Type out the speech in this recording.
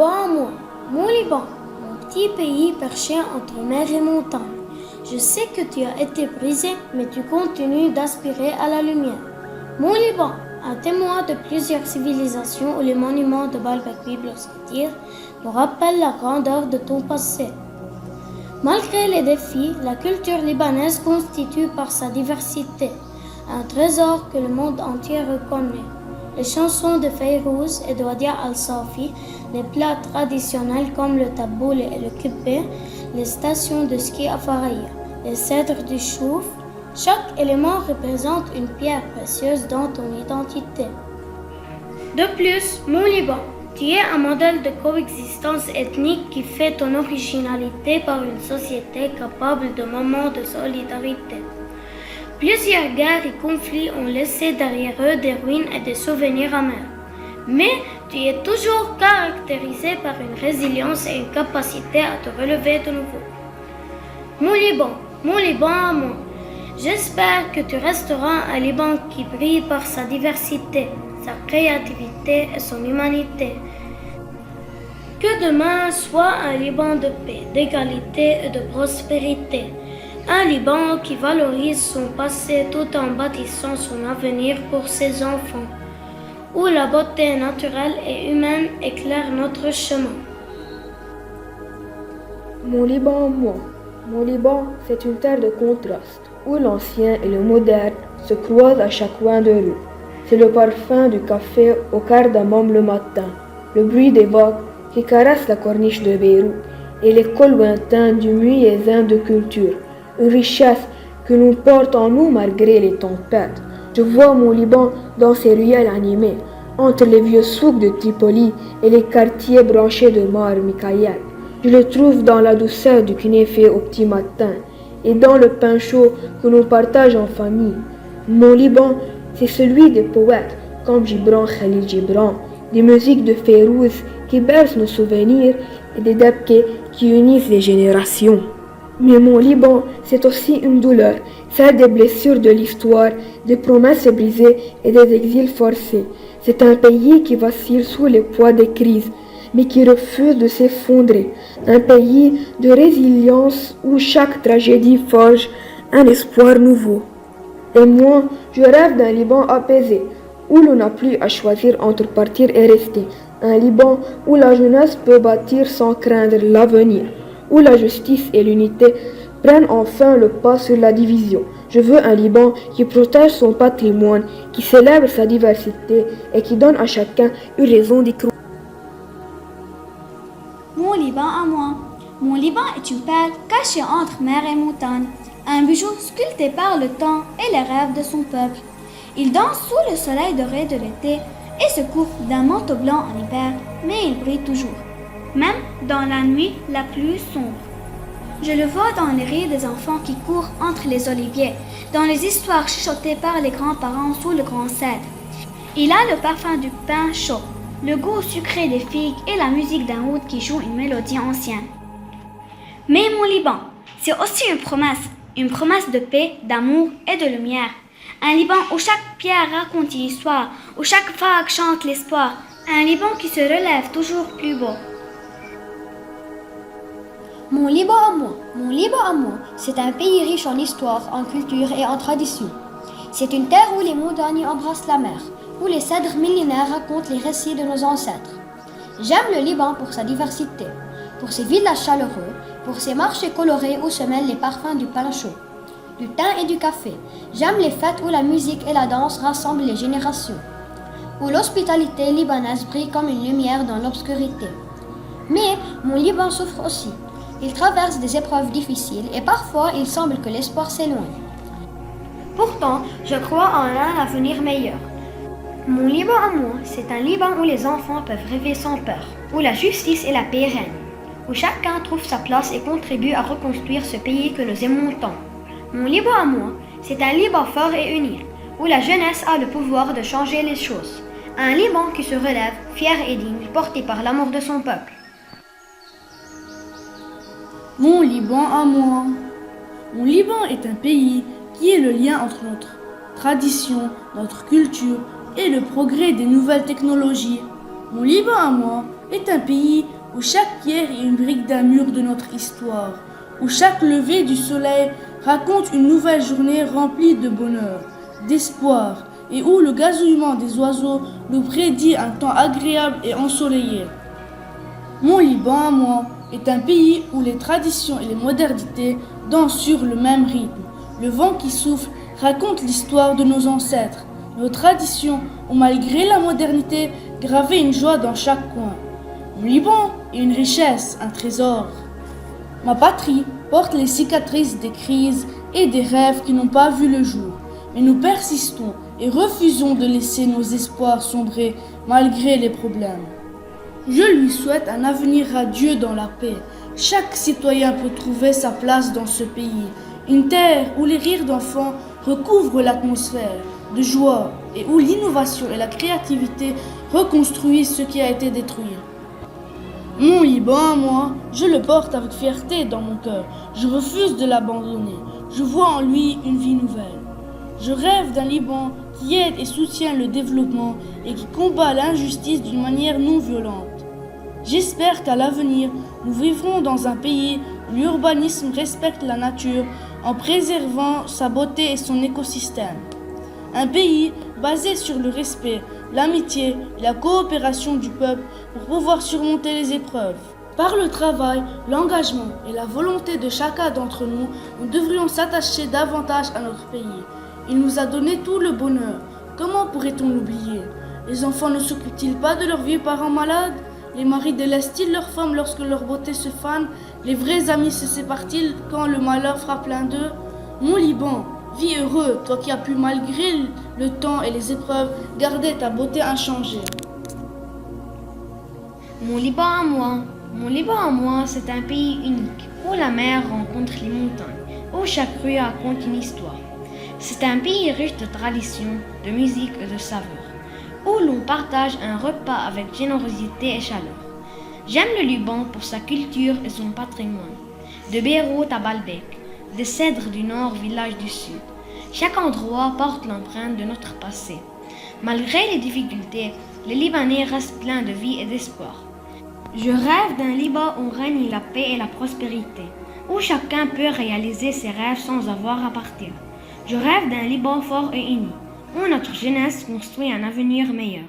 Liban à moi, mon Liban, mon petit pays perché entre mer et montagne. Je sais que tu as été brisé, mais tu continues d'aspirer à la lumière. Mon Liban, un témoin de plusieurs civilisations où les monuments de Baalbek Bible nous rappellent la grandeur de ton passé. Malgré les défis, la culture libanaise constitue par sa diversité un trésor que le monde entier reconnaît. Les chansons de Fayrouz et de Wadia Al-Safi, les plats traditionnels comme le taboul et le kibbeh, les stations de ski à Faraya, les cèdres du chouf, chaque élément représente une pierre précieuse dans ton identité. De plus, mon Liban, tu es un modèle de coexistence ethnique qui fait ton originalité par une société capable de moments de solidarité. Plusieurs guerres et conflits ont laissé derrière eux des ruines et des souvenirs amers. Mais tu es toujours caractérisé par une résilience et une capacité à te relever de nouveau. Mon Liban à moi, j'espère que tu resteras un Liban qui brille par sa diversité, sa créativité et son humanité. Que demain soit un Liban de paix, d'égalité et de prospérité. Un Liban qui valorise son passé tout en bâtissant son avenir pour ses enfants, où la beauté naturelle et humaine éclaire notre chemin. Mon Liban, moi. Mon Liban, c'est une terre de contraste, où l'ancien et le moderne se croisent à chaque coin de rue. C'est le parfum du café au cardamome le matin, le bruit des vagues qui caressent la corniche de Beyrouth et l'écho lointain du muezzin de culture. Une richesse que l'on porte en nous malgré les tempêtes. Je vois mon Liban dans ses ruelles animées, entre les vieux souks de Tripoli et les quartiers branchés de Mar Mikhaïl. Je le trouve dans la douceur du knéfé au petit matin et dans le pain chaud que l'on partage en famille. Mon Liban, c'est celui des poètes comme Gibran Khalil Gibran, des musiques de Fayrouz qui bercent nos souvenirs et des dabkés qui unissent les générations. Mais mon Liban, c'est aussi une douleur, celle des blessures de l'histoire, des promesses brisées et des exils forcés. C'est un pays qui vacille sous le poids des crises, mais qui refuse de s'effondrer. Un pays de résilience où chaque tragédie forge un espoir nouveau. Et moi, je rêve d'un Liban apaisé, où l'on n'a plus à choisir entre partir et rester. Un Liban où la jeunesse peut bâtir sans craindre l'avenir, où la justice et l'unité prennent enfin le pas sur la division. Je veux un Liban qui protège son patrimoine, qui célèbre sa diversité et qui donne à chacun une raison d'y croire. Mon Liban à moi. Mon Liban est une perle cachée entre mer et montagne, un bijou sculpté par le temps et les rêves de son peuple. Il danse sous le soleil doré de l'été et se couvre d'un manteau blanc en hiver, mais il brille toujours, même dans la nuit la plus sombre. Je le vois dans les rires des enfants qui courent entre les oliviers, dans les histoires chuchotées par les grands-parents sous le grand cèdre. Il a le parfum du pain chaud, le goût sucré des figues et la musique d'un oud qui joue une mélodie ancienne. Mais mon Liban, c'est aussi une promesse de paix, d'amour et de lumière. Un Liban où chaque pierre raconte une histoire, où chaque vague chante l'espoir. Un Liban qui se relève toujours plus beau. Mon Liban à moi, c'est un pays riche en histoire, en culture et en tradition. C'est une terre où les montagnes embrassent la mer, où les cèdres millénaires racontent les récits de nos ancêtres. J'aime le Liban pour sa diversité, pour ses villages chaleureux, pour ses marchés colorés où se mêlent les parfums du pain chaud, du thym et du café. J'aime les fêtes où la musique et la danse rassemblent les générations, où l'hospitalité libanaise brille comme une lumière dans l'obscurité. Mais mon Liban souffre aussi. Il traverse des épreuves difficiles et parfois il semble que l'espoir s'éloigne. Pourtant, je crois en un avenir meilleur. Mon Liban à moi, c'est un Liban où les enfants peuvent rêver sans peur, où la justice et la paix règnent, où chacun trouve sa place et contribue à reconstruire ce pays que nous aimons tant. Mon Liban à moi, c'est un Liban fort et uni, où la jeunesse a le pouvoir de changer les choses. Un Liban qui se relève, fier et digne, porté par l'amour de son peuple. Mon Liban à moi. Mon Liban est un pays qui est le lien entre notre tradition, notre culture et le progrès des nouvelles technologies. Mon Liban à moi est un pays où chaque pierre est une brique d'un mur de notre histoire, où chaque lever du soleil raconte une nouvelle journée remplie de bonheur, d'espoir, et où le gazouillement des oiseaux nous prédit un temps agréable et ensoleillé. Mon Liban à moi est un pays où les traditions et les modernités dansent sur le même rythme. Le vent qui souffle raconte l'histoire de nos ancêtres. Nos traditions ont, malgré la modernité, gravé une joie dans chaque coin. Mon Liban est une richesse, un trésor. Ma patrie porte les cicatrices des crises et des rêves qui n'ont pas vu le jour. Mais nous persistons et refusons de laisser nos espoirs sombrer malgré les problèmes. Je lui souhaite un avenir radieux dans la paix. Chaque citoyen peut trouver sa place dans ce pays. Une terre où les rires d'enfants recouvrent l'atmosphère de joie et où l'innovation et la créativité reconstruisent ce qui a été détruit. Mon Liban à moi, je le porte avec fierté dans mon cœur. Je refuse de l'abandonner. Je vois en lui une vie nouvelle. Je rêve d'un Liban qui aide et soutient le développement et qui combat l'injustice d'une manière non violente. J'espère qu'à l'avenir, nous vivrons dans un pays où l'urbanisme respecte la nature en préservant sa beauté et son écosystème. Un pays basé sur le respect, l'amitié et la coopération du peuple pour pouvoir surmonter les épreuves. Par le travail, l'engagement et la volonté de chacun d'entre nous, nous devrions s'attacher davantage à notre pays. Il nous a donné tout le bonheur. Comment pourrait-on l'oublier? Les enfants ne s'occupent-ils pas de leurs vieux parents malades? Les maris délaissent-ils leurs femmes lorsque leur beauté se fane? Les vrais amis se séparent-ils quand le malheur frappe l'un d'eux? Mon Liban, vis heureux, toi qui as pu, malgré le temps et les épreuves, garder ta beauté inchangée. Mon Liban à moi. Mon Liban à moi, c'est un pays unique, où la mer rencontre les montagnes, où chaque rue raconte une histoire. C'est un pays riche de traditions, de musique et de saveurs, où l'on partage un repas avec générosité et chaleur. J'aime le Liban pour sa culture et son patrimoine. De Beyrouth à Baalbek, des cèdres du nord, villages du sud. Chaque endroit porte l'empreinte de notre passé. Malgré les difficultés, les Libanais restent pleins de vie et d'espoir. Je rêve d'un Liban où règne la paix et la prospérité, où chacun peut réaliser ses rêves sans avoir à partir. Je rêve d'un Liban fort et uni, où notre jeunesse construit un avenir meilleur.